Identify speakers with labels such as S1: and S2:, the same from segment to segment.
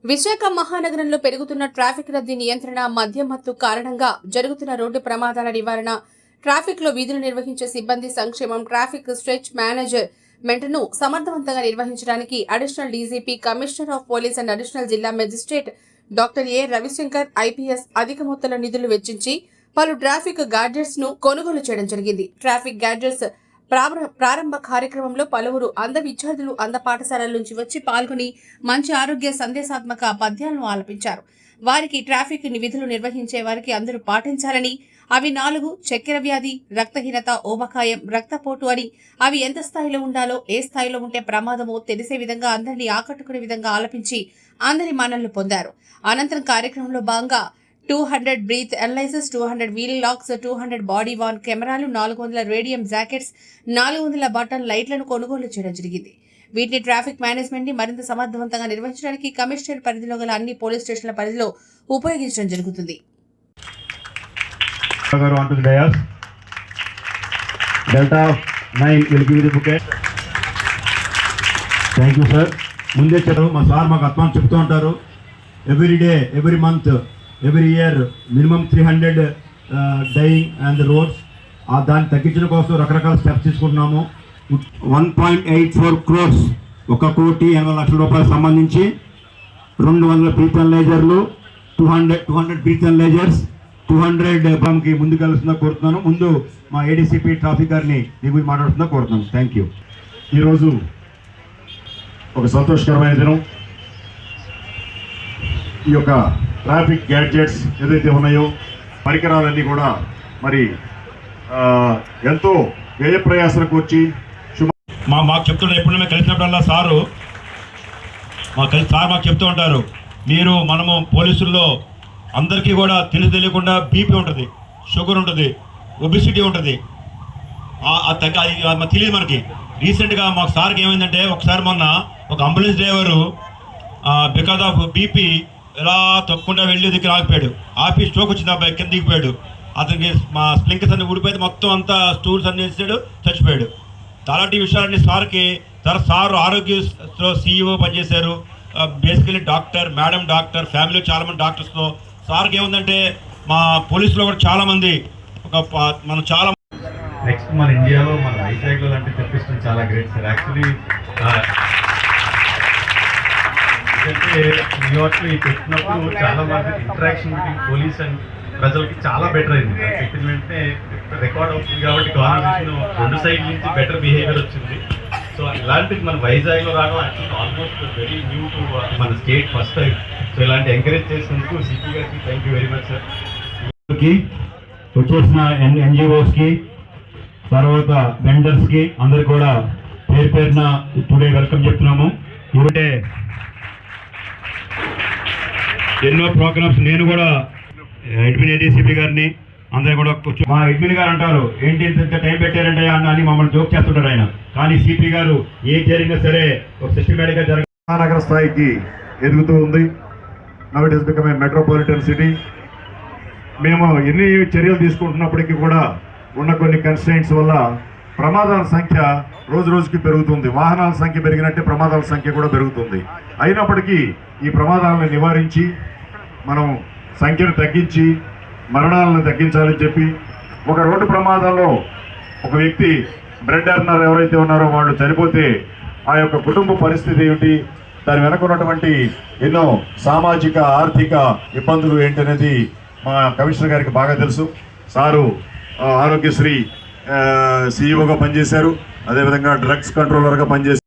S1: విశాఖ మహానగరంలో పెరుగుతున్న ట్రాఫిక్ రద్దీ నియంత్రణ, మద్యం మత్తు కారణంగా జరుగుతున్న రోడ్డు ప్రమాదాల నివారణ, ట్రాఫిక్ లో విధులు నిర్వహించే సిబ్బంది సంక్షేమం, ట్రాఫిక్ స్ట్రెచ్ మేనేజ్మెంట్ ను సమర్థవంతంగా నిర్వహించడానికి additional DGP, commissioner of police and additional జిల్లా magistrate doctor A Ravishankar IPS అధిక మొత్తంలో నిధులు వెచ్చించి పలు ట్రాఫిక్ గాడ్జెట్స్ ను కొనుగోలు చేయడం జరిగింది. ట్రాఫిక్ గాడ్జెట్స్ ప్రారంభ కార్యక్రమంలో పలువురు అంధ విద్యార్థులు అంధ పాఠశాలల నుంచి వచ్చి పాల్గొని మంచి ఆరోగ్య సందేశాత్మక పద్యాలను ఆలపించారు. వారికి ట్రాఫిక్ విధులు నిర్వహించే వారికి అందరూ పాటించాలని, అవి 4 చక్కెర వ్యాధి, రక్తహీనత, ఊబకాయం, రక్తపోటు అని అవి ఎంత స్థాయిలో ఉండాలో, ఏ స్థాయిలో ఉంటే ప్రమాదమో తెలిసే విధంగా అందరినీ ఆకట్టుకునే విధంగా ఆలపించి అందరి మన్ననలు పొందారు. అనంతరం కార్యక్రమంలో భాగంగా 200 breath analysis, 200 wheel locks, 200 body worn కెమెరాలు, 400 రేడియం జాకెట్స్, 400 బటన్ లైట్లను కొనుగోలు చేయడం జరిగింది. వీటిని ట్రాఫిక్ మేనేజ్మెంట్ ని మరింత సమర్థవంతంగా నిర్వహించడానికి కమిషనర్ పరిధిలో గల అన్ని పోలీస్ స్టేషన్ల పరిధిలో ఉపయోగించడం జరుగుతుంది.
S2: ముందే చదువు మా సార్ మాకు అత్మాన్ చెప్తూ ఉంటారు. Every day, every month, every year minimum 300 dying and the roads. దాన్ని తగ్గించడం కోసం రకరకాల స్టెప్స్ తీసుకుంటున్నాము. 1.84 crores, 1,80,00,000 రూపాయలకు సంబంధించి 200 బ్రీత్ అనలైజర్లు, 200 బ్రీత్ అనలైజర్స్, 200 కి ముందుకెళ్తుందా కోరుతున్నాను. ముందు మా ఏడీసీపీ ట్రాఫిక్ గారిని మీ గురించి మాట్లాడుతుందా కోరుతున్నాను. Thank you.
S3: ఈరోజు ఒక సంతోషకరమైన దినం. ఈ యొక్క ట్రాఫిక్ గ్యాడ్జెట్స్ ఏదైతే ఉన్నాయో పరికరాలన్నీ కూడా మరి ఎంతో వ్యయ ప్రయాసలకు వచ్చి
S2: మాకు చెప్తుంటారు. ఎప్పుడు మేము కలిసినప్పుడల్లా సార్ మాకు చెప్తూ ఉంటారు, మనము పోలీసుల్లో అందరికీ కూడా తెలియకుండా బీపీ ఉంటుంది, షుగర్ ఉంటుంది, ఒబిసిటీ ఉంటుంది. తెలియదు మనకి. రీసెంట్గా మాకు సార్కి ఏమైందంటే, ఒకసారి మొన్న ఒక ambulance driver because of BP ఎలా తొక్కకుండా వెళ్ళి దగ్గర ఆగిపోయాడు. ఆపి స్ట్రోక్ వచ్చింది, అబ్బాయి కింద దిగిపోయాడు. అతనికి మా స్ప్లింకర్స్ అన్ని ఊడిపోయింది, మొత్తం అంతా స్టూల్స్ అన్ని వేసాడు, చచ్చిపోయాడు. అలాంటి విషయాలన్నీ సార్కి సార్ ఆరోగ్యలో సీఈఓ పనిచేశారు. బేసికలీ డాక్టర్, మేడం డాక్టర్, ఫ్యామిలీలో చాలామంది డాక్టర్స్తో. సార్కి ఏముందంటే మా పోలీసులో కూడా చాలామంది మనం చాలా
S4: నెక్స్ట్ మన ఇండియాలో మన వైజాగ్లో లాంటి తెప్పించడం చాలా గ్రేట్ సార్. యాక్చువల్లీ ఎందుకంటే న్యూయార్క్లో ఈ పెట్టినప్పుడు చాలా మంది ఇంటరాక్షన్ బిట్వీన్ పోలీస్ అండ్ ప్రజలకి చాలా బెటర్ అయింది. పెట్టిన వెంటనే రికార్డ్ అవుతుంది కాబట్టి కాన్వర్సేషన్ 2 సైడ్ నుంచి బెటర్ బిహేవియర్ వచ్చింది. సో ఇలాంటిది మన వైజాగ్లో రావడం actually almost very new to మన స్టేట్ ఫస్ట్ టైం. సో ఇలాంటి ఎంకరేజ్ చేసినందుకు సిపి గారికి thank you very much sir.
S2: వచ్చేసిన ఎన్జిఓస్కి, తర్వాత వెండర్స్కి అందరికి కూడా పేరున టుడే వెల్కమ్ చెప్తున్నాము. ఇవంటే ఎన్నో ప్రోగ్రామ్స్ నేను కూడా అడ్మిన్ ఏడీసీపీ గారిని అందరూ కూడా మా అడ్మిన్ గారు అంటారు, ఏంటి ఇంత టైం పెట్టారంటే అని మమ్మల్ని జోక్ చేస్తుంటారు ఆయన. కానీ సిపి గారు ఏం జరిగినా సరే ఒక సిస్టమేటిక్గా
S3: మహానగర స్థాయికి ఎదుగుతూ ఉంది. Now it has become a metropolitan city. మేము ఎన్ని చర్యలు తీసుకుంటున్నప్పటికీ కూడా ఉన్న కొన్ని కన్స్ట్రెయింట్స్ వల్ల ప్రమాదాల సంఖ్య రోజు రోజుకి పెరుగుతుంది. వాహనాల సంఖ్య పెరిగినట్టే ప్రమాదాల సంఖ్య కూడా పెరుగుతుంది. అయినప్పటికీ ఈ ప్రమాదాలను నివారించి మనం సంఖ్యను తగ్గించి మరణాలను తగ్గించాలని చెప్పి, ఒక రోడ్డు ప్రమాదంలో ఒక వ్యక్తి బ్రెడ్ ఎర్నర్ ఎవరైతే ఉన్నారో వాళ్ళు చనిపోతే ఆ యొక్క కుటుంబ పరిస్థితి ఏమిటి, దాని వెనక ఉన్నటువంటి ఎన్నో సామాజిక ఆర్థిక ఇబ్బందులు ఏంటనేది మా కమిషనర్ గారికి బాగా తెలుసు. సారు ఆరోగ్యశ్రీ సీఈఓగా పనిచేశారు, అదేవిధంగా డ్రగ్స్ కంట్రోలర్గా పనిచేశారు.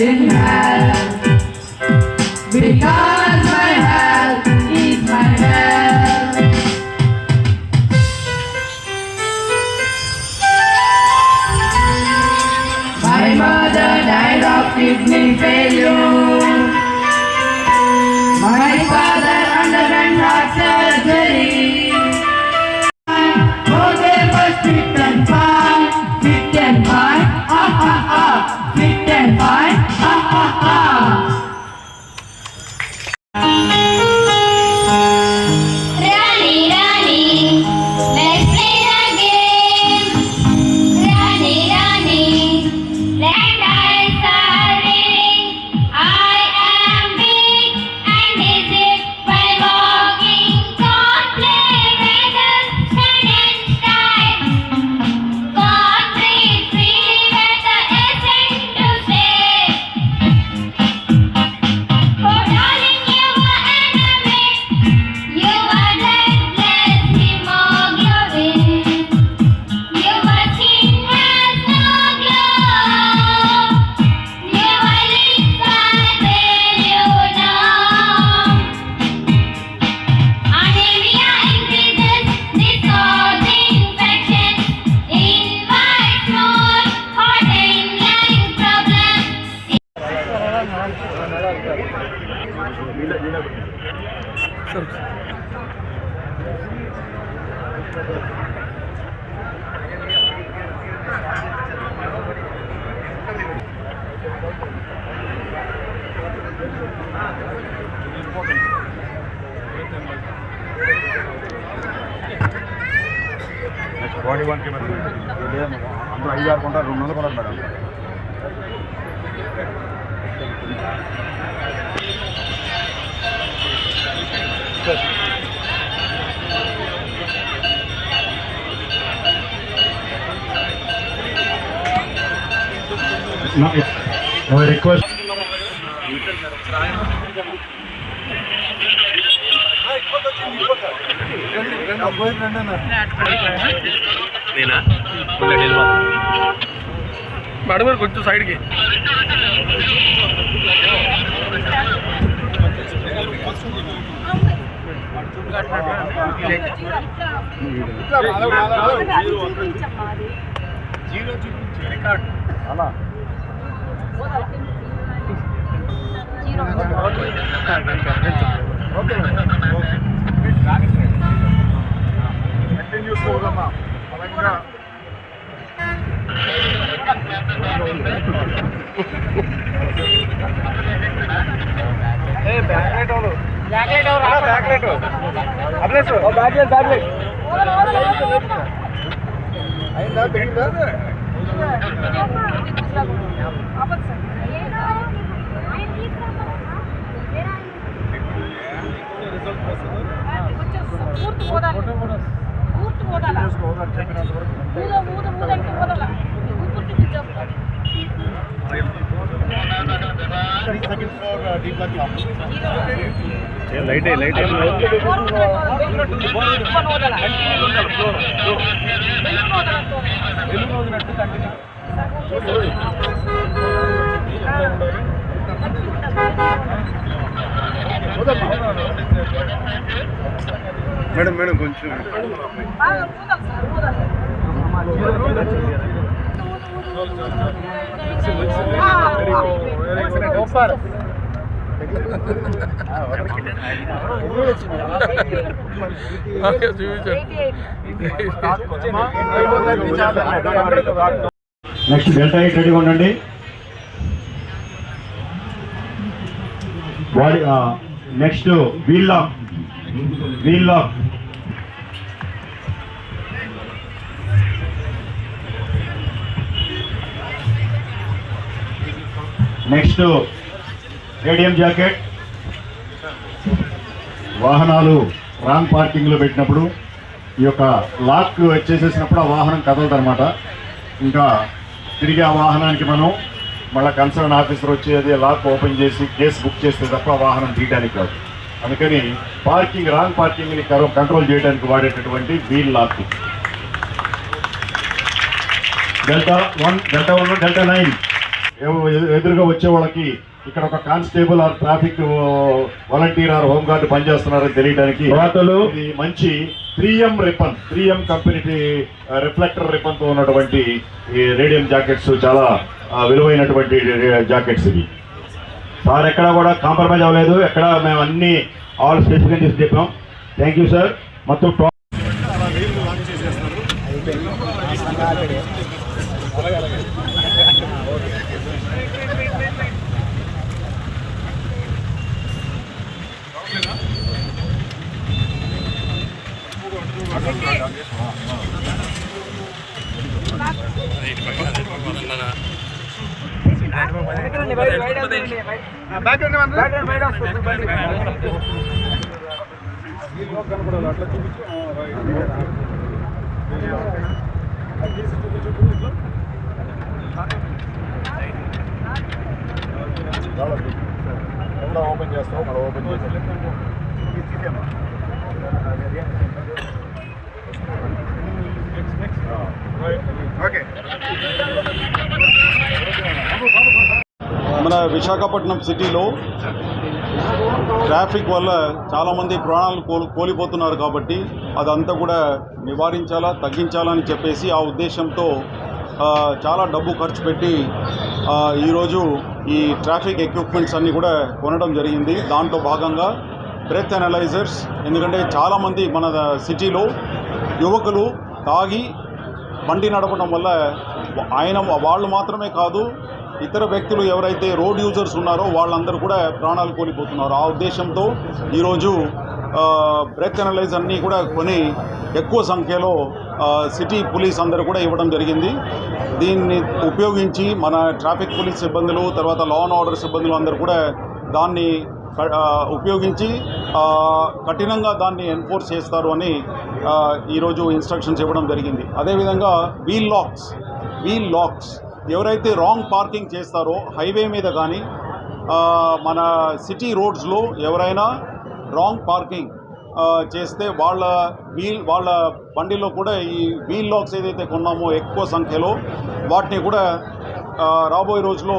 S5: in health. Because my health is my wealth. My mother died of kidney failure. My father underwent heart surgery. Oh, they was fit and fine, fit and fine, fit and fine,
S6: Rani, Rani, let's play the game. Rani, Rani, let us are winning. I am big and easy by walking. Don't play with us, stand and style. God breathe freely with the essence to stay. Oh darling, you are enemy. You are bloodless hemoglobin. Your skin has no glow. Your lips are pale, you know. Anemia increases, this causes infection. Invites more heart and lung problems.
S3: Next 41కి అందరూ 5-6 కొంటారు, 200 కొన్నారు madam. No request.
S7: Madam గారు కొంచెం సైడ్కి
S3: అలా continues పోదమ్మా అలాగా లైట్ మేడం మేడం కొంచెం నెక్స్ట్ డెల్టా 8 రెడీగా ఉండండి. Body next wheel lock next radium jacket. వాహనాలు రాంగ్ పార్కింగ్లో పెట్టినప్పుడు ఈ యొక్క లాక్ వచ్చేసేసినప్పుడు ఆ వాహనం కదలదనమాట. ఇంకా తిరిగి ఆ వాహనానికి మనం మళ్ళీ కన్సర్న్ ఆఫీసర్ వచ్చి అది లాక్ ఓపెన్ చేసి కేసు బుక్ చేస్తే తప్ప ఆ వాహనం తీయడానికి కాదు. అందుకని రాంగ్ పార్కింగ్ని కంట్రోల్ చేయడానికి వాడేటటువంటి వీల్ లాక్. డెల్టా 1, డెల్టా 9 ఎదురుగా వచ్చే వాళ్ళకి ఇక్కడ ఒక constable or traffic volunteer or home guard పనిచేస్తున్నారని తెలియడానికి ఇది మంచి 3M Ripon 3M company reflector Ripon తో ఉన్నటువంటి ఈ రేడియం జాకెట్స్ చాలా విలువైనటువంటి జాకెట్స్ ఇవి. సార్ ఎక్కడ కూడా కాంప్రమైజ్ అవ్వలేదు, ఎక్కడ మేము అన్ని ఆల్ స్పెసిఫికేషన్స్ చెప్పాం. Thank you sir. మొత్తం ఓపెన్ చేస్తాం, మనం ఓపెన్ చేస్తాం.
S8: మన విశాఖపట్నం సిటీలో ట్రాఫిక్ వల్ల చాలామంది ప్రాణాలు కోల్పోతున్నారు కాబట్టి అదంతా కూడా నివారించాలా, తగ్గించాలని చెప్పేసి ఆ ఉద్దేశంతో చాలా డబ్బు ఖర్చు పెట్టి ఈరోజు ఈ ట్రాఫిక్ ఎక్విప్మెంట్స్ అన్నీ కూడా కొనడం జరిగింది. దాంట్లో భాగంగా బ్రెత్ అనలైజర్స్, ఎందుకంటే చాలామంది మన సిటీలో యువకులు తాగి బండి నడపడం వల్ల వాళ్ళు మాత్రమే కాదు, ఇతర వ్యక్తులు ఎవరైతే రోడ్ యూజర్స్ ఉన్నారో వాళ్ళందరూ కూడా ప్రాణాలు కోల్పోతున్నారు. ఆ ఉద్దేశంతో ఈరోజు బ్రెత్ అనలైజర్ అన్నీ కూడా కొని ఎక్కువ సంఖ్యలో సిటీ పోలీస్ అందరూ కూడా ఇవ్వడం జరిగింది. దీన్ని ఉపయోగించి మన ట్రాఫిక్ పోలీస్ సిబ్బందులు, తర్వాత లా అండ్ ఆర్డర్ సిబ్బందులు అందరూ కూడా దాన్ని ఉపయోగించి కఠినంగా దాన్ని ఎన్ఫోర్స్ చేస్తారు అని ఈరోజు ఇన్స్ట్రక్షన్స్ ఇవ్వడం జరిగింది. అదేవిధంగా వీల్ లాక్స్ ఎవరైతే రాంగ్ పార్కింగ్ చేస్తారో హైవే మీద కానీ మన సిటీ రోడ్స్లో ఎవరైనా రాంగ్ పార్కింగ్ చేస్తే వాళ్ళ బండిలో కూడా ఈ వీల్ లాక్స్ ఏదైతే కొన్నామో ఎక్కువ సంఖ్యలో వాటిని కూడా రాబోయే రోజుల్లో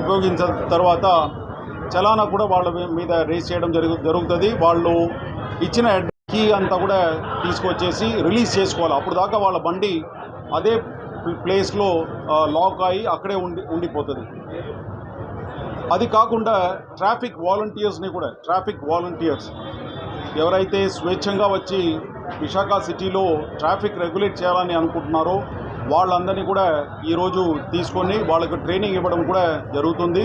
S8: ఉపయోగించిన తర్వాత చలానా కూడా వాళ్ళ మీద రేస్ చేయడం జరుగుతుంది. వాళ్ళు ఇచ్చిన కీ అంతా కూడా తీసుకొచ్చేసి రిలీజ్ చేసుకోవాలి. అప్పుడు దాకా వాళ్ళ బండి అదే ప్లేస్లో లాక్ అయ్యి అక్కడే ఉండిపోతుంది. అది కాకుండా ట్రాఫిక్ వాలంటీర్స్ ఎవరైతే స్వేచ్ఛంగా వచ్చి విశాఖ సిటీలో ట్రాఫిక్ రెగ్యులేట్ చేయాలని అనుకుంటున్నారో వాళ్ళందరినీ కూడా ఈరోజు తీసుకొని వాళ్ళకు ట్రైనింగ్ ఇవ్వడం కూడా జరుగుతుంది.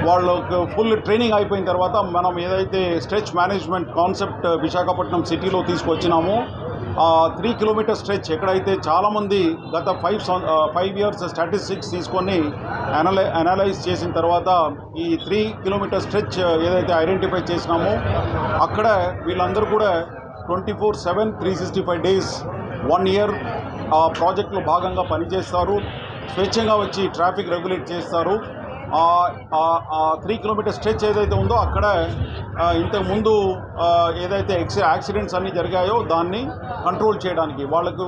S8: వాళ్ళకు ఫుల్ ట్రైనింగ్ అయిపోయిన తర్వాత మనం ఏదైతే స్ట్రెచ్ మేనేజ్మెంట్ కాన్సెప్ట్ విశాఖపట్నం సిటీలో తీసుకొచ్చినామో 3 కిలోమీటర్ స్ట్రెచ్ ఎక్కడైతే చాలామంది గత 5 ఇయర్స్ స్టాటిస్టిక్స్ తీసుకొని అనలైజ్ చేసిన తర్వాత ఈ 3 కిలోమీటర్ స్ట్రెచ్ ఏదైతే ఐడెంటిఫై చేసినామో అక్కడ వీళ్ళందరూ కూడా 24/7 365 డేస్ 1 ఇయర్ ఆ ప్రాజెక్టులో భాగంగా పనిచేస్తారు. స్వేచ్ఛంగా వచ్చి ట్రాఫిక్ రెగ్యులేట్ చేస్తారు. 3 కిలోమీటర్ స్ట్రెచ్ ఏదైతే ఉందో అక్కడ ఇంతకుముందు ఏదైతే యాక్సిడెంట్స్ అన్నీ జరిగాయో దాన్ని కంట్రోల్ చేయడానికి వాళ్ళకు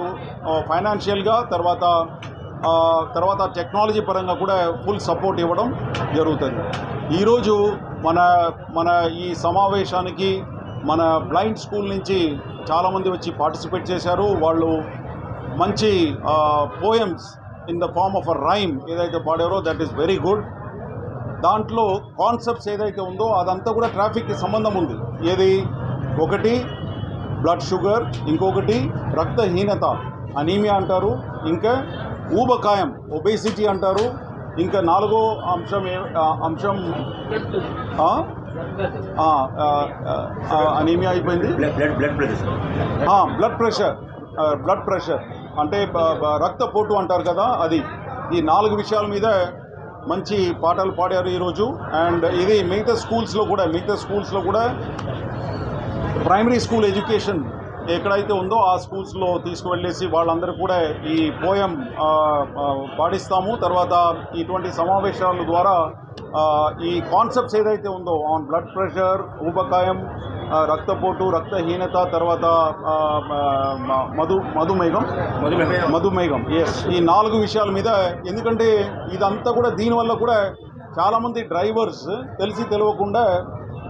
S8: ఫైనాన్షియల్గా తర్వాత టెక్నాలజీ పరంగా కూడా ఫుల్ సపోర్ట్ ఇవ్వడం జరుగుతుంది. ఈరోజు మన ఈ సమావేశానికి మన బ్లైండ్ స్కూల్ నుంచి చాలామంది వచ్చి పార్టిసిపేట్ చేశారు. వాళ్ళు మంచి poems in the form of a rhyme ఏదైతే పాడారో దట్ ఈస్ వెరీ గుడ్. దాంట్లో కాన్సెప్ట్స్ ఏదైతే ఉందో అదంతా కూడా ట్రాఫిక్కి సంబంధం ఉంది. ఒకటి బ్లడ్ షుగర్, ఇంకొకటి రక్తహీనత అనీమియా అంటారు, ఇంకా ఊబకాయం ఒబేసిటీ అంటారు, ఇంకా 4వ అంశం అనీమియా అయిపోయింది, బ్లడ్ ప్రెషర్ అంటే రక్తపోటు అంటారు కదా అది. ఈ 4 విషయాల మీద మంచి పాటలు పాడారు ఈరోజు. అండ్ ఇది మిగతా స్కూల్స్లో కూడా ప్రైమరీ స్కూల్ ఎడ్యుకేషన్ ఎక్కడైతే ఉందో ఆ స్కూల్స్లో తీసుకువెళ్ళేసి వాళ్ళందరూ కూడా ఈ పోయం పాడిస్తాము. తర్వాత ఇటువంటి సమావేశాల ద్వారా ఈ కాన్సెప్ట్స్ ఏదైతే ఉందో ఆన్ బ్లడ్ ప్రెషర్, ఊబకాయం, రక్తపోటు, రక్తహీనత, తర్వాత మధుమేహం, ఎస్, ఈ 4 విషయాల మీద. ఎందుకంటే ఇదంతా కూడా దీనివల్ల కూడా చాలామంది డ్రైవర్స్ తెలియకుండా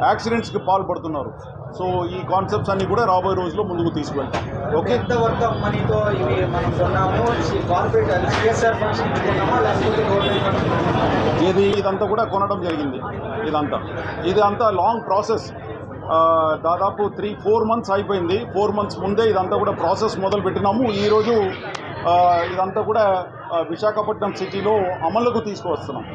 S8: యాక్సిడెంట్స్కి పాల్పడుతున్నారు. సో ఈ కాన్సెప్ట్స్ అన్నీ కూడా రాబోయే రోజుల్లో ముందుకు తీసుకువెళ్తాం. ఓకే,
S9: ఎంత వర్త్ ఆఫ్ మనీతో ఇవి మనం కొన్నాము? కార్పొరేట్ సిఎస్ఆర్ ఫండ్స్ కొన్నామా లేకపోతే గవర్నమెంట్?
S8: ఇదంతా కూడా కొనడం జరిగింది. ఇదంతా లాంగ్ ప్రాసెస్. దాదాపు 3-4 మంత్స్ అయిపోయింది. 4 మంత్స్ ముందే ఇదంతా కూడా ప్రాసెస్ మొదలు పెట్టినాము. ఈరోజు ఇదంతా కూడా విశాఖపట్నం సిటీలో అమలుకు తీసుకువస్తున్నాం.